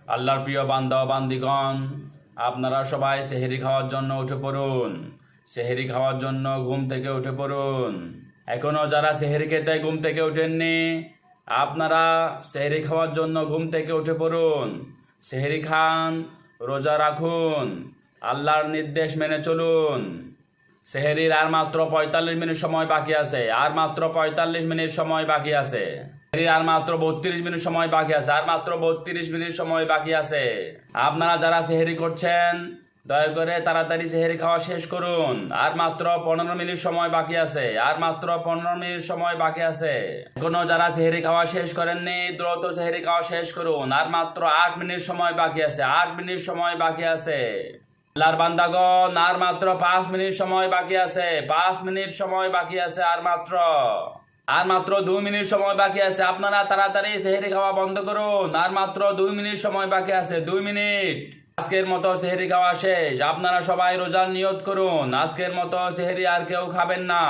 আল্লাহর প্রিয় বান্দা ও বান্দিগণ, আপনারা সবাই সেহরি খাওয়ার জন্য উঠে পড়ুন। সেহরি খাওয়ার জন্য ঘুম থেকে উঠে পড়ুন। এখনো যারা সেহরি খেতে ঘুম থেকে ওঠেননি, আপনারা সেহরি খাওয়ার জন্য ঘুম থেকে উঠে পড়ুন। সেহরি খান, রোজা রাখুন, আল্লাহর নির্দেশ মেনে চলুন। সেহরির আর মাত্র 45 মিনিট সময় বাকি আছে। আর মাত্র 45 মিনিট সময় বাকি আছে। আর মাত্র 32 মিনিট সময় বাকি আছে। আর মাত্র 32 মিনিট সময় বাকি আছে। আপনারা যারা সেহরি করছেন, দয়া করে তাড়াতাড়ি সেহরি খাওয়া শেষ করুন। আর মাত্র 15 মিনিট সময় বাকি আছে। আর মাত্র 15 মিনিট সময় বাকি আছে। এখনো যারা সেহরি খাওয়া শেষ করেননি, দ্রুত সেহরি খাওয়া শেষ করুন। আর মাত্র 8 মিনিট সময় বাকি আছে। 8 মিনিট সময় বাকি আছে। আল্লাহর বান্দাগণ, আর মাত্র 5 মিনিট সময় বাকি আছে। 5 মিনিট সময় বাকি আছে। আর মাত্র 2 মিনিট সময় বাকি আছে। আপনারা তাড়াতাড়ি সেহরি খাওয়া বন্ধ করুন। আর মাত্র 2 মিনিট সময় বাকি আছে। 2 মিনিট। আজকের মতো সেহরি খাওয়া শেষ। আপনারা সবাই রোজার নিয়ত করুন। আজকের মতো সেহরি আর কেউ খাবেন না।